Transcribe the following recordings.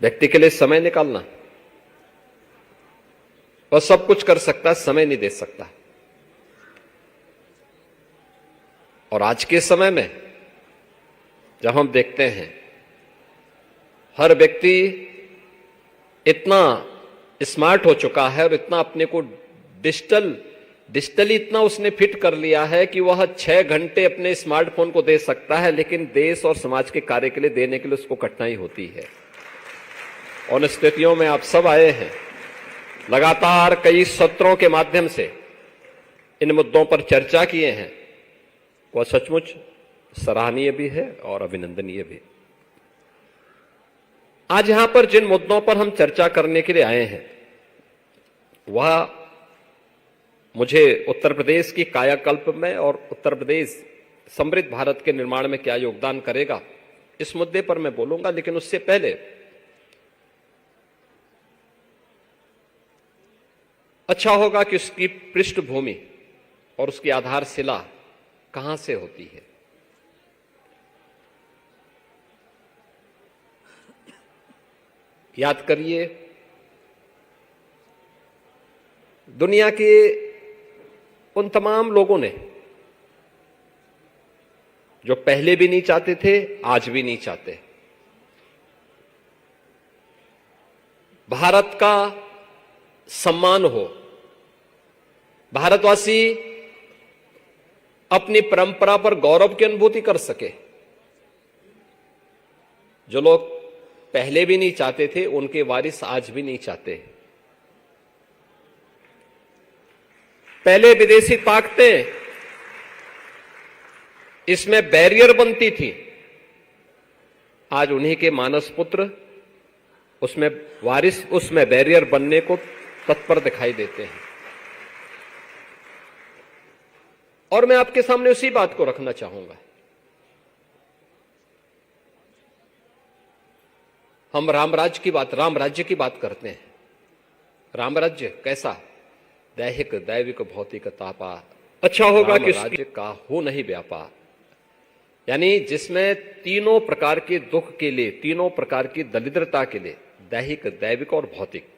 व्यक्ति के लिए समय निकालना, वह सब कुछ कर सकता है, समय नहीं दे सकता। और आज के समय में जब हम देखते हैं हर व्यक्ति इतना स्मार्ट हो चुका है और इतना अपने को डिजिटली इतना उसने फिट कर लिया है कि वह 6 घंटे अपने स्मार्टफोन को दे सकता है, लेकिन देश और समाज के कार्य के लिए देने के लिए उसको कठिनाई होती है। उन स्थितियों में आप सब आए हैं, लगातार कई सत्रों के माध्यम से इन मुद्दों पर चर्चा किए हैं, वह सचमुच सराहनीय भी है और अभिनंदनीय भी। आज यहां पर जिन मुद्दों पर हम चर्चा करने के लिए आए हैं वह मुझे उत्तर प्रदेश की कायाकल्प में और उत्तर प्रदेश समृद्ध भारत के निर्माण में क्या योगदान करेगा, इस मुद्दे पर मैं बोलूंगा। लेकिन उससे पहले अच्छा होगा कि उसकी पृष्ठभूमि और उसकी आधारशिला कहां से होती है। याद करिए, दुनिया के उन तमाम लोगों ने जो पहले भी नहीं चाहते थे, आज भी नहीं चाहते, भारत का सम्मान हो, भारतवासी अपनी परंपरा पर गौरव की अनुभूति कर सके। जो लोग पहले भी नहीं चाहते थे, उनके वारिस आज भी नहीं चाहते। पहले विदेशी ताकतें इसमें बैरियर बनती थी, आज उन्हीं के मानस पुत्र उसमें वारिस, उसमें बैरियर बनने को तत्पर दिखाई देते हैं। और मैं आपके सामने उसी बात को रखना चाहूंगा। हम राम राज्य की बात करते हैं। राम राज्य कैसा? दैहिक दैविक भौतिक तापा। अच्छा होगा कि राज्य का हो नहीं व्यापा, यानी जिसमें तीनों प्रकार के दुख के लिए, तीनों प्रकार की दरिद्रता के लिए, दैहिक दैविक और भौतिक,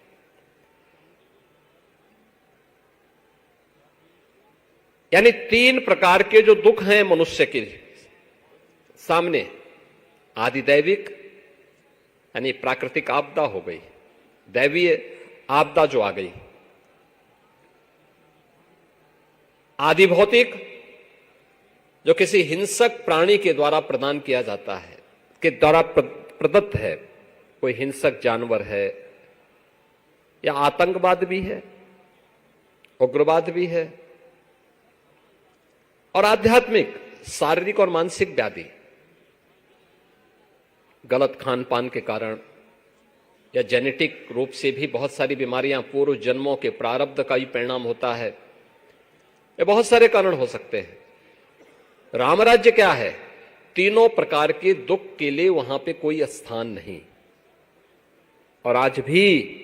यानी 3 प्रकार के जो दुख हैं मनुष्य के सामने, आदि दैविक यानी प्राकृतिक आपदा हो गई, दैवीय आपदा जो आ गई, आदि भौतिक जो किसी हिंसक प्राणी के द्वारा प्रदान किया जाता है, के द्वारा प्रदत्त है, कोई हिंसक जानवर है या आतंकवाद भी है, उग्रवाद भी है, और आध्यात्मिक शारीरिक और मानसिक व्याधि, गलत खान पान के कारण या जेनेटिक रूप से भी बहुत सारी बीमारियां पूर्व जन्मों के प्रारब्ध का ही परिणाम होता है। ये बहुत सारे कारण हो सकते हैं। राम राज्य क्या है? तीनों प्रकार के दुख के लिए वहां पे कोई स्थान नहीं। और आज भी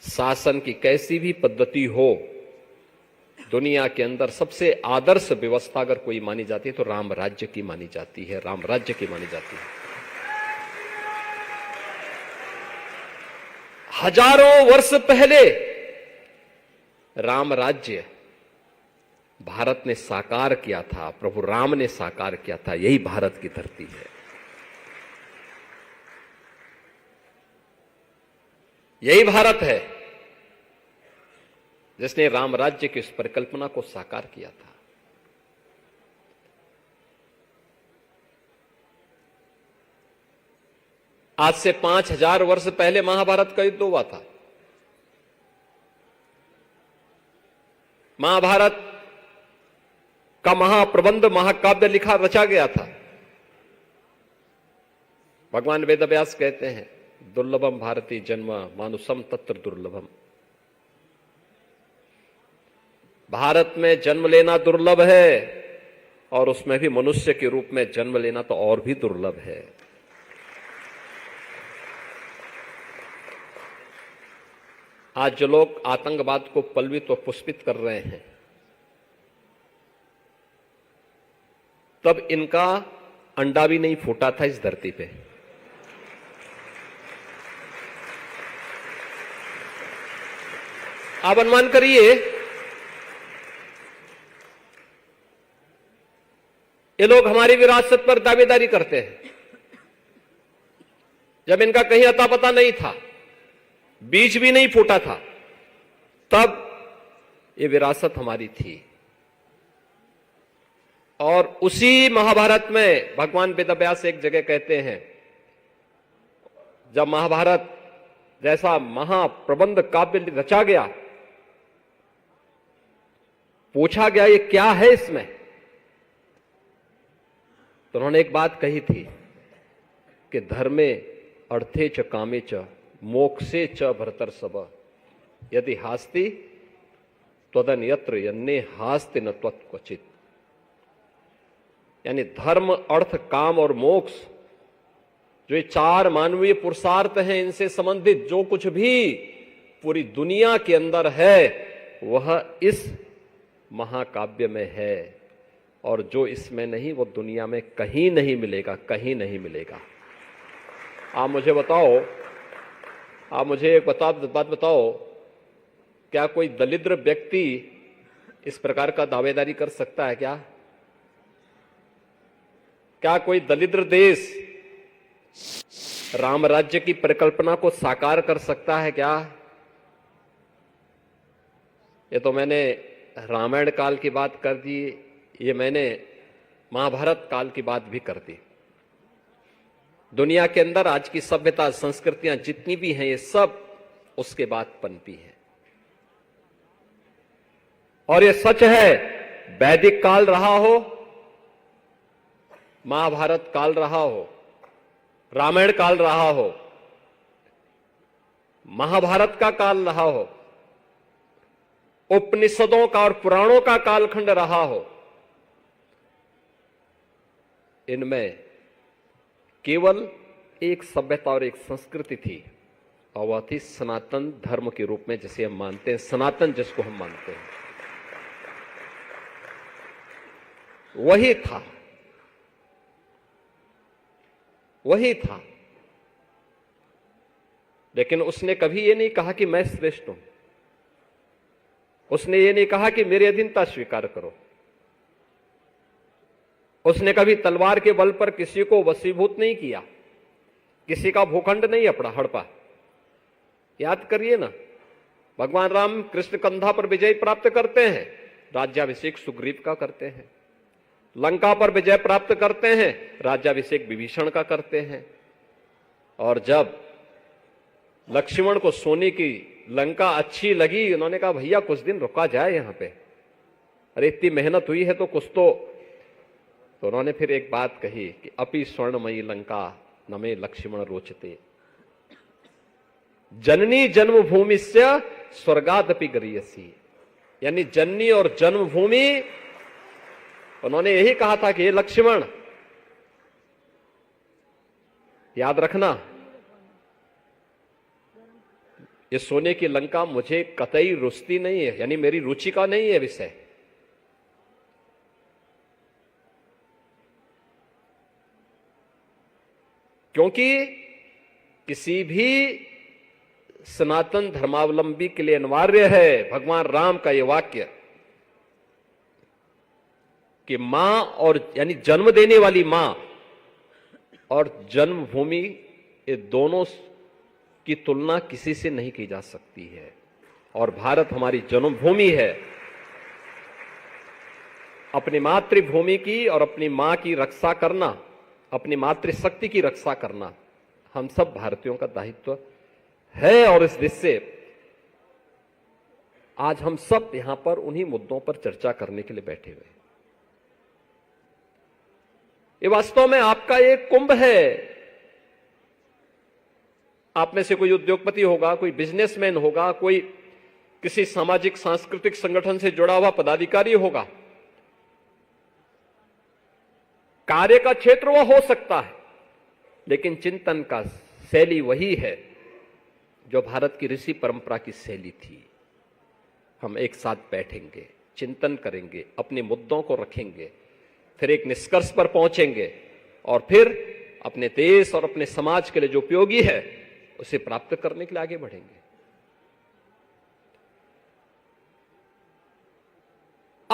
शासन की कैसी भी पद्धति हो, दुनिया के अंदर सबसे आदर्श व्यवस्था अगर कोई मानी जाती है तो राम राज्य की मानी जाती है, राम राज्य की मानी जाती है। हजारों वर्ष पहले राम राज्य भारत ने साकार किया था, प्रभु राम ने साकार किया था। यही भारत की धरती है, यही भारत है जिसने राम राज्य की इस परिकल्पना को साकार किया था। आज से 5000 वर्ष पहले महाभारत का युद्ध हुआ था। महाभारत का महाप्रबंध, महाकाव्य रचा गया था। भगवान वेदव्यास कहते हैं, दुर्लभम भारती जन्म मानुषम तत्र दुर्लभम। भारत में जन्म लेना दुर्लभ है, और उसमें भी मनुष्य के रूप में जन्म लेना तो और भी दुर्लभ है। आज जो लोग आतंकवाद को पलवित और पुष्पित कर रहे हैं, तब इनका अंडा भी नहीं फूटा था इस धरती पे। आप अनुमान करिए, ये लोग हमारी विरासत पर दावेदारी करते हैं जब इनका कहीं अता पता नहीं था, बीज भी नहीं फूटा था, तब ये विरासत हमारी थी। और उसी महाभारत में भगवान वेदव्यास एक जगह कहते हैं, जब महाभारत जैसा महाप्रबंध काव्य रचा गया, पूछा गया ये क्या है इसमें, तो उन्होंने एक बात कही थी कि धर्मे अर्थे च कामे च मोक्षे च भरतर्षभ यदि हास्ति त्वदन्यत्र यन्ने हास्ति न त्वत्क्वचित्। यानी धर्म, अर्थ, काम और मोक्ष, जो ये चार मानवीय पुरुषार्थ हैं, इनसे संबंधित जो कुछ भी पूरी दुनिया के अंदर है वह इस महाकाव्य में है, और जो इसमें नहीं वो दुनिया में कहीं नहीं मिलेगा, कहीं नहीं मिलेगा। आप मुझे बताओ, आप मुझे एक बात बताओ, क्या कोई दलिद्र व्यक्ति इस प्रकार का दावेदारी कर सकता है क्या? क्या कोई दलिद्र देश राम राज्य की परिकल्पना को साकार कर सकता है क्या? ये तो मैंने रामायण काल की बात कर दी, ये मैंने महाभारत काल की बात भी कर दी। दुनिया के अंदर आज की सभ्यता, संस्कृतियां जितनी भी हैं, ये सब उसके बाद पनपी हैं। और ये सच है, वैदिक काल रहा हो, महाभारत काल रहा हो, रामायण काल रहा हो, महाभारत का काल रहा हो, उपनिषदों का और पुराणों का कालखंड रहा हो, इनमें केवल एक सभ्यता और एक संस्कृति थी, और वह थी सनातन धर्म के रूप में जिसे हम मानते हैं, सनातन जिसको हम मानते हैं, वही था, वही था। लेकिन उसने कभी ये नहीं कहा कि मैं श्रेष्ठ हूं, उसने ये नहीं कहा कि मेरी अधीनता स्वीकार करो, उसने कभी तलवार के बल पर किसी को वशीभूत नहीं किया, किसी का भूखंड नहीं हड़पा। याद करिए ना, भगवान राम कृष्ण कंधा पर विजय प्राप्त करते हैं, राज्याभिषेक सुग्रीव का करते हैं, लंका पर विजय प्राप्त करते हैं, राज्याभिषेक विभीषण का करते हैं, और जब लक्ष्मण को सोने की लंका अच्छी लगी, उन्होंने कहा भैया कुछ दिन रुका जाए यहां पे, अरे इतनी मेहनत हुई है तो कुछ तो उन्होंने फिर एक बात कही कि अपि स्वर्णमयी लंका न मे लक्ष्मण रोचते, जननी जन्मभूमि से स्वर्गादपि गरीयसी। यानी जननी और जन्मभूमि, उन्होंने यही कहा था कि ये लक्ष्मण याद रखना, ये सोने की लंका मुझे कतई रुचती नहीं है, यानी मेरी रुचि का नहीं है विषय। क्योंकि किसी भी सनातन धर्मावलंबी के लिए अनिवार्य है भगवान राम का यह वाक्य कि मां और यानी जन्म देने वाली मां और जन्मभूमि, ये दोनों की तुलना किसी से नहीं की जा सकती है, और भारत हमारी जन्मभूमि है। अपनी मातृभूमि की और अपनी मां की रक्षा करना, अपनी मातृशक्ति की रक्षा करना हम सब भारतीयों का दायित्व है, और इस दृष्टि से आज हम सब यहां पर उन्हीं मुद्दों पर चर्चा करने के लिए बैठे हुए हैं। ये वास्तव में आपका एक कुंभ है। आप में से कोई उद्योगपति होगा, कोई बिजनेसमैन होगा, कोई किसी सामाजिक सांस्कृतिक संगठन से जुड़ा हुआ पदाधिकारी होगा। कार्य का क्षेत्र वह हो सकता है, लेकिन चिंतन का शैली वही है जो भारत की ऋषि परंपरा की शैली थी। हम एक साथ बैठेंगे, चिंतन करेंगे, अपने मुद्दों को रखेंगे, फिर एक निष्कर्ष पर पहुंचेंगे, और फिर अपने देश और अपने समाज के लिए जो उपयोगी है उसे प्राप्त करने के लिए आगे बढ़ेंगे।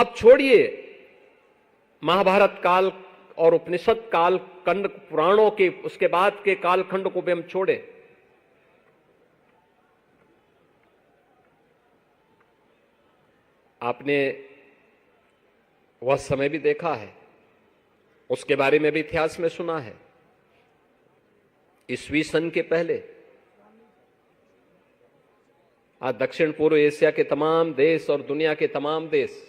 अब छोड़िए महाभारत काल और उपनिषद काल खंड पुराणों के उसके बाद के कालखंड को भी हम छोड़े, आपने वह समय भी देखा है, उसके बारे में भी इतिहास में सुना है। ईस्वी सन के पहले आज दक्षिण पूर्व एशिया के तमाम देश और दुनिया के तमाम देश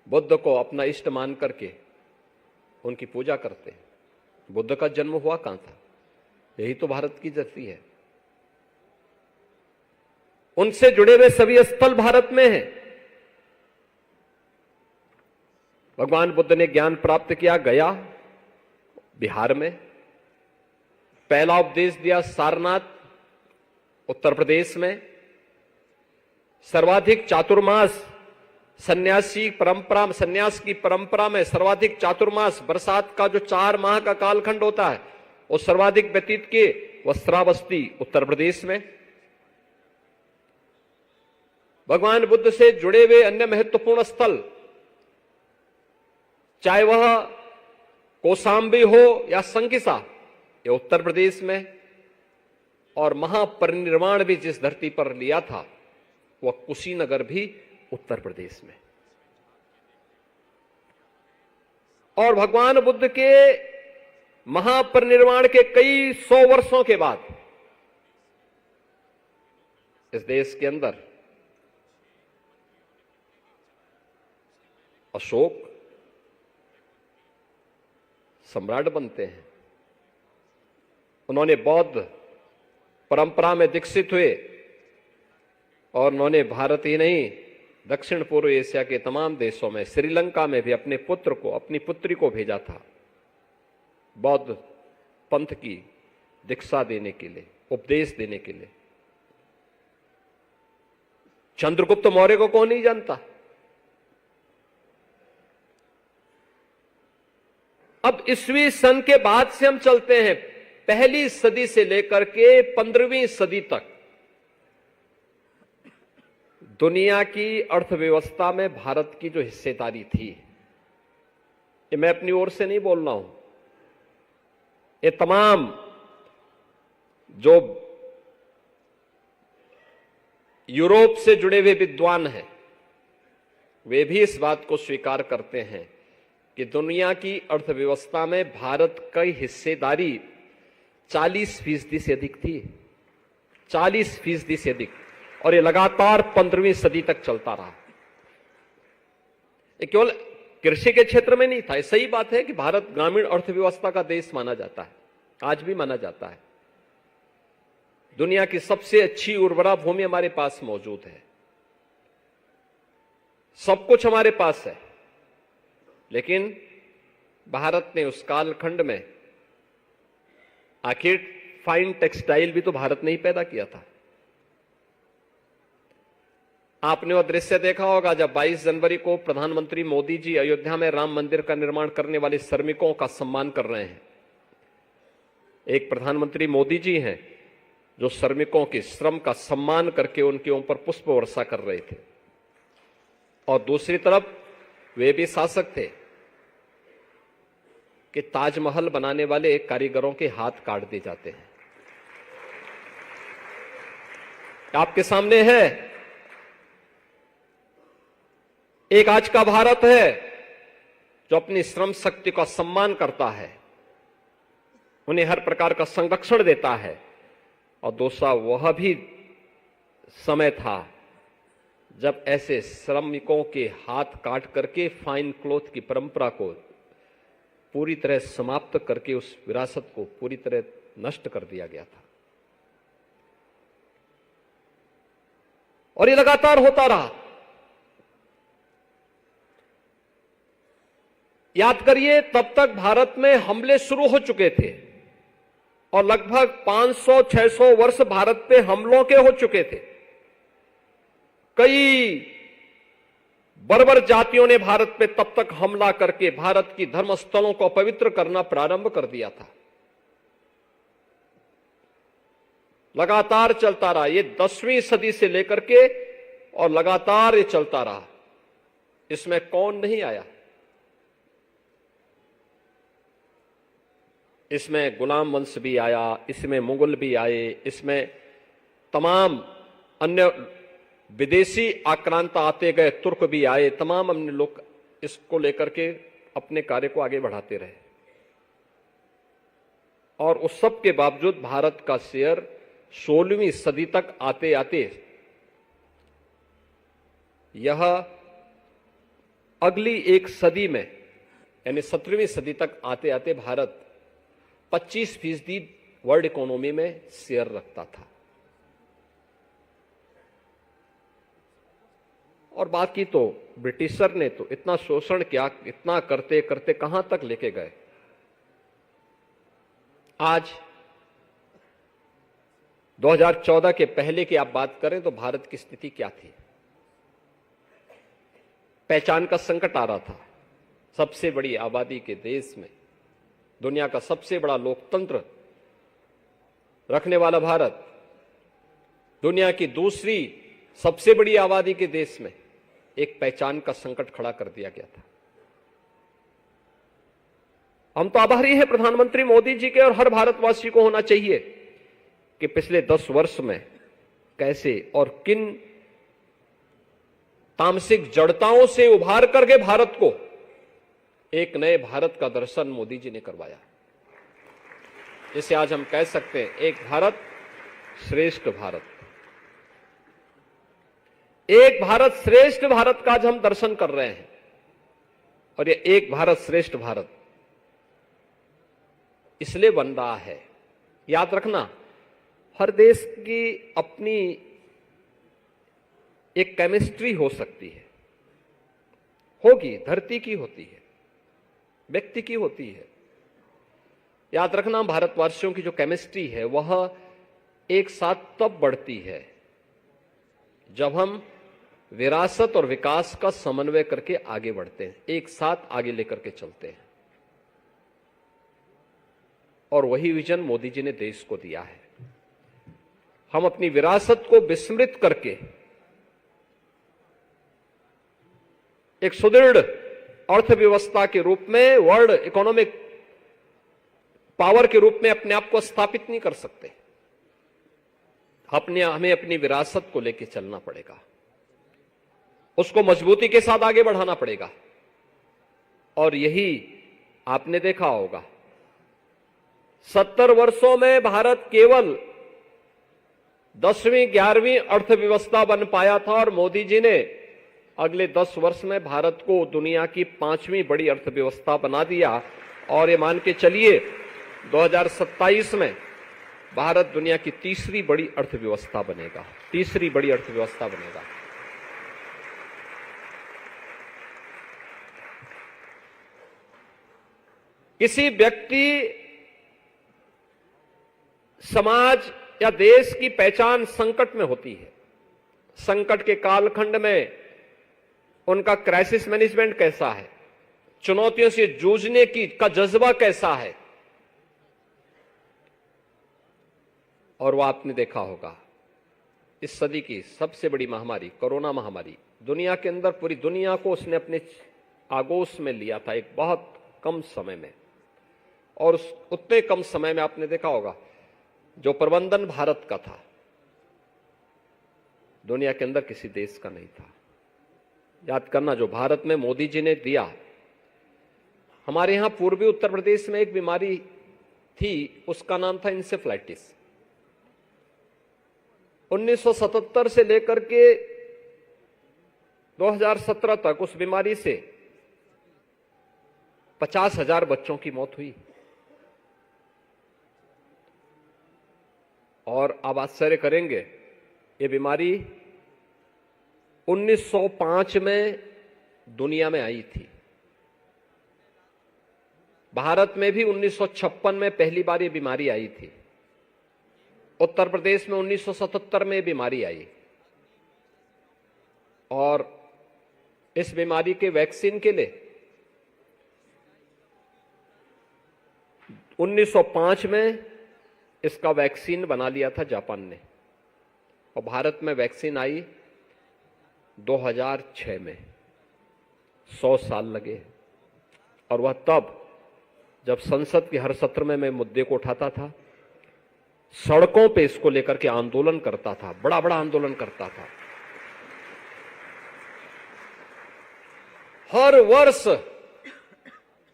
बुद्ध को अपना इष्ट मान करके उनकी पूजा करते हैं। बुद्ध का जन्म हुआ कहां था? यही तो भारत की धरती है। उनसे जुड़े हुए सभी स्थल भारत में हैं। भगवान बुद्ध ने ज्ञान प्राप्त किया गया बिहार में, पहला उपदेश दिया सारनाथ उत्तर प्रदेश में, सर्वाधिक चातुर्मास सन्यासी परंपरा, सन्यास की परंपरा में सर्वाधिक चातुर्मास बरसात का जो 4 माह का कालखंड होता है वो सर्वाधिक व्यतीत किए वस्त्रावस्ती उत्तर प्रदेश में। भगवान बुद्ध से जुड़े हुए अन्य महत्वपूर्ण स्थल, चाहे वह कौशाम्बी हो या संकिसा, ये उत्तर प्रदेश में, और महापरिनिर्वाण भी जिस धरती पर लिया था वह कुशीनगर भी उत्तर प्रदेश में। और भगवान बुद्ध के महापरिनिर्वाण के कई 100 वर्षों के बाद इस देश के अंदर अशोक सम्राट बनते हैं। उन्होंने बौद्ध परंपरा में दीक्षित हुए और उन्होंने भारत ही नहीं दक्षिण पूर्व एशिया के तमाम देशों में, श्रीलंका में भी अपने पुत्र को, अपनी पुत्री को भेजा था बौद्ध पंथ की दीक्षा देने के लिए, उपदेश देने के लिए। चंद्रगुप्त मौर्य को कौन नहीं जानता? अब ईस्वी सन के बाद से हम चलते हैं, पहली सदी से लेकर के 15वीं सदी तक दुनिया की अर्थव्यवस्था में भारत की जो हिस्सेदारी थी, ये मैं अपनी ओर से नहीं बोल रहा हूं, ये तमाम जो यूरोप से जुड़े हुए विद्वान हैं वे भी इस बात को स्वीकार करते हैं कि दुनिया की अर्थव्यवस्था में भारत की हिस्सेदारी 40% से अधिक थी, 40% से अधिक, और ये लगातार 15वीं सदी तक चलता रहा। ये केवल कृषि के क्षेत्र में नहीं था। सही बात है कि भारत ग्रामीण अर्थव्यवस्था का देश माना जाता है, आज भी माना जाता है। दुनिया की सबसे अच्छी उर्वरा भूमि हमारे पास मौजूद है, सब कुछ हमारे पास है, लेकिन भारत ने उस कालखंड में आखिर फाइन टेक्सटाइल भी तो भारत ने ही पैदा किया था। आपने वह दृश्य देखा होगा जब 22 जनवरी को प्रधानमंत्री मोदी जी अयोध्या में राम मंदिर का निर्माण करने वाले श्रमिकों का सम्मान कर रहे हैं। एक प्रधानमंत्री मोदी जी हैं जो श्रमिकों के श्रम का सम्मान करके उनके ऊपर पुष्प वर्षा कर रहे थे, और दूसरी तरफ वे भी शासक थे कि ताजमहल बनाने वाले कारीगरों के हाथ काट दिए जाते हैं। आपके सामने है एक आज का भारत है जो अपनी श्रम शक्ति का सम्मान करता है, उन्हें हर प्रकार का संरक्षण देता है, और दूसरा वह भी समय था जब ऐसे श्रमिकों के हाथ काट करके फाइन क्लॉथ की परंपरा को पूरी तरह समाप्त करके उस विरासत को पूरी तरह नष्ट कर दिया गया था। और ये लगातार होता रहा। याद करिए, तब तक भारत में हमले शुरू हो चुके थे और लगभग 500-600 वर्ष भारत पे हमलों के हो चुके थे। कई बर्बर जातियों ने भारत पे तब तक हमला करके भारत की धर्मस्थलों को अपवित्र करना प्रारंभ कर दिया था। लगातार चलता रहा, ये 10वीं सदी से लेकर के और लगातार ये चलता रहा। इसमें कौन नहीं आया? इसमें गुलाम वंश भी आया, इसमें मुगल भी आए, इसमें तमाम अन्य विदेशी आक्रांता आते गए, तुर्क भी आए, तमाम अन्य लोग इसको लेकर के अपने कार्य को आगे बढ़ाते रहे। और उस सब के बावजूद भारत का शेयर 16वीं सदी तक आते आते यह अगली एक सदी में यानी 17वीं सदी तक आते आते भारत 25% वर्ल्ड इकोनॉमी में शेयर रखता था। और बाकी तो ब्रिटिशर ने तो इतना शोषण किया, इतना करते करते कहां तक लेके गए। आज 2014 के पहले की आप बात करें तो भारत की स्थिति क्या थी? पहचान का संकट आ रहा था। सबसे बड़ी आबादी के देश में, दुनिया का सबसे बड़ा लोकतंत्र रखने वाला भारत, दुनिया की दूसरी सबसे बड़ी आबादी के देश में एक पहचान का संकट खड़ा कर दिया गया था। हम तो आभारी हैं प्रधानमंत्री मोदी जी के, और हर भारतवासी को होना चाहिए कि पिछले 10 वर्ष में कैसे और किन तामसिक जड़ताओं से उभार करके भारत को एक नए भारत का दर्शन मोदी जी ने करवाया, जिसे आज हम कह सकते हैं एक भारत श्रेष्ठ भारत। एक भारत श्रेष्ठ भारत का आज हम दर्शन कर रहे हैं। और ये एक भारत श्रेष्ठ भारत इसलिए बन रहा है, याद रखना, हर देश की अपनी एक केमिस्ट्री हो सकती है, होगी, धरती की होती है, व्यक्ति की होती है। याद रखना, भारतवासियों की जो केमिस्ट्री है वह एक साथ तब बढ़ती है जब हम विरासत और विकास का समन्वय करके आगे बढ़ते हैं, एक साथ आगे लेकर के चलते हैं। और वही विजन मोदी जी ने देश को दिया है। हम अपनी विरासत को विस्मृत करके एक सुदृढ़ अर्थव्यवस्था के रूप में, वर्ल्ड इकोनॉमिक पावर के रूप में अपने आप को स्थापित नहीं कर सकते। हमें अपनी विरासत को लेकर चलना पड़ेगा, उसको मजबूती के साथ आगे बढ़ाना पड़ेगा। और यही आपने देखा होगा, 70 वर्षों में भारत केवल 10वीं 11वीं अर्थव्यवस्था बन पाया था, और मोदी जी ने अगले 10 वर्ष में भारत को दुनिया की 5वीं बड़ी अर्थव्यवस्था बना दिया। और ये मान के चलिए 2027 में भारत दुनिया की तीसरी बड़ी अर्थव्यवस्था बनेगा, तीसरी बड़ी अर्थव्यवस्था बनेगा। किसी व्यक्ति, समाज या देश की पहचान संकट में होती है। संकट के कालखंड में उनका क्राइसिस मैनेजमेंट कैसा है, चुनौतियों से जूझने का जज्बा कैसा है। और वो आपने देखा होगा, इस सदी की सबसे बड़ी महामारी कोरोना महामारी, दुनिया के अंदर पूरी दुनिया को उसने अपने आगोश में लिया था एक बहुत कम समय में। और उतने कम समय में आपने देखा होगा जो प्रबंधन भारत का था, दुनिया के अंदर किसी देश का नहीं था। याद करना, जो भारत में मोदी जी ने दिया, हमारे यहां पूर्वी उत्तर प्रदेश में एक बीमारी थी, उसका नाम था इंसेफ्लाइटिस। 1977 से लेकर के 2017 तक उस बीमारी से 50,000 बच्चों की मौत हुई। और आप आश्चर्य करेंगे, ये बीमारी 1905 में दुनिया में आई थी। भारत में भी 1956 में पहली बार ये बीमारी आई थी। उत्तर प्रदेश में 1977 में बीमारी आई। और इस बीमारी के वैक्सीन के लिए 1905 में इसका वैक्सीन बना लिया था जापान ने, और भारत में वैक्सीन आई 2006 में। 100 साल लगे। और वह तब जब संसद के हर सत्र में मैं मुद्दे को उठाता था, सड़कों पे इसको लेकर के आंदोलन करता था, बड़ा बड़ा आंदोलन करता था। हर वर्ष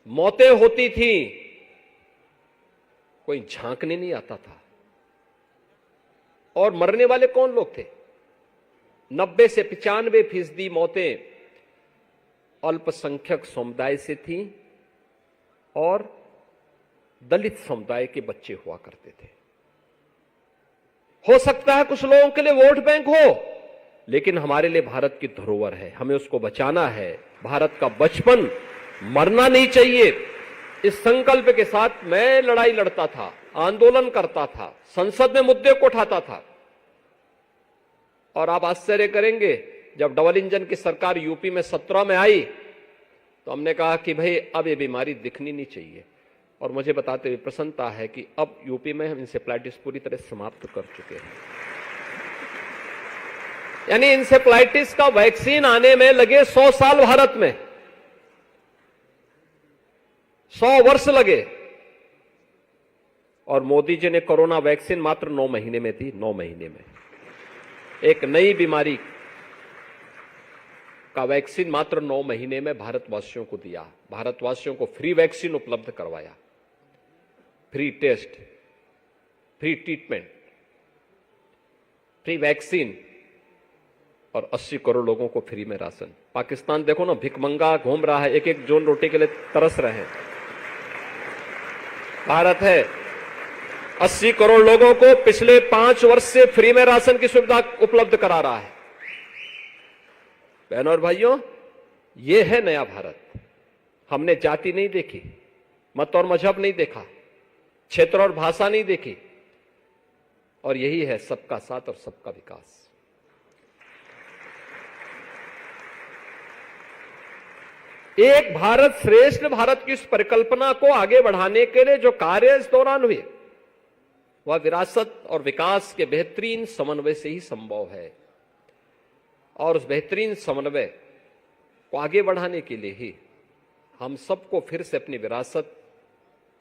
मौतें होती थी, कोई झांकने नहीं आता था। और मरने वाले कौन लोग थे? 90 से 95% मौतें अल्पसंख्यक समुदाय से थी और दलित समुदाय के बच्चे हुआ करते थे। हो सकता है कुछ लोगों के लिए वोट बैंक हो, लेकिन हमारे लिए भारत की धरोहर है, हमें उसको बचाना है। भारत का बचपन मरना नहीं चाहिए। इस संकल्प के साथ मैं लड़ाई लड़ता था, आंदोलन करता था, संसद में मुद्दे को उठाता था। और आप आश्चर्य करेंगे, जब डबल इंजन की सरकार यूपी में 17 में आई तो हमने कहा कि भाई अब ये बीमारी दिखनी नहीं चाहिए। और मुझे बताते हुए प्रसन्नता है कि अब यूपी में हम इंसेफ्लाइटिस पूरी तरह समाप्त कर चुके हैं। यानी इंसेफ्लाइटिस का वैक्सीन आने में लगे 100 साल, भारत में 100 वर्ष लगे। और मोदी जी ने कोरोना वैक्सीन मात्र 9 महीने में दी। 9 महीने में एक नई बीमारी का वैक्सीन मात्र 9 महीने में भारतवासियों को दिया। भारतवासियों को फ्री वैक्सीन उपलब्ध करवाया, free test, free treatment, free vaccine और 80 करोड़ लोगों को फ्री में राशन। पाकिस्तान देखो ना, भिखमंगा घूम रहा है, एक एक जोन रोटी के लिए तरस रहे हैं। भारत है 80 करोड़ लोगों को पिछले 5 वर्ष से फ्री में राशन की सुविधा उपलब्ध करा रहा है। बहनों और भाइयों, यह है नया भारत। हमने जाति नहीं देखी, मत और मजहब नहीं देखा, क्षेत्र और भाषा नहीं देखी, और यही है सबका साथ और सबका विकास। एक भारत श्रेष्ठ भारत की इस परिकल्पना को आगे बढ़ाने के लिए जो कार्य इस दौरान हुए, वह विरासत और विकास के बेहतरीन समन्वय से ही संभव है। और उस बेहतरीन समन्वय को आगे बढ़ाने के लिए ही हम सबको फिर से अपनी विरासत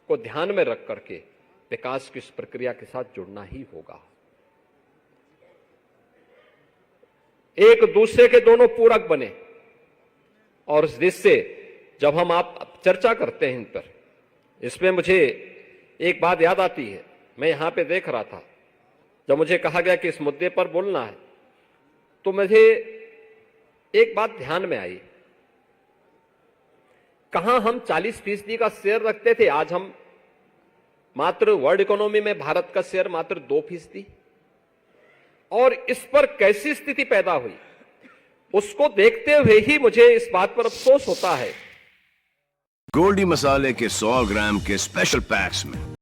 को ध्यान में रख करके विकास की इस प्रक्रिया के साथ जुड़ना ही होगा। एक दूसरे के दोनों पूरक बने। और इस दृष्टि से जब हम आप चर्चा करते हैं इन पर, इसमें मुझे एक बात याद आती है। मैं यहां पे देख रहा था, जब मुझे कहा गया कि इस मुद्दे पर बोलना है, तो मुझे एक बात ध्यान में आई। कहां हम 40% का शेयर रखते थे, आज हम मात्र वर्ल्ड इकोनॉमी में भारत का शेयर मात्र 2%। और इस पर कैसी स्थिति पैदा हुई, उसको देखते हुए ही मुझे इस बात पर अफसोस होता है। गोल्डी मसाले के 100 ग्राम के स्पेशल पैक्स में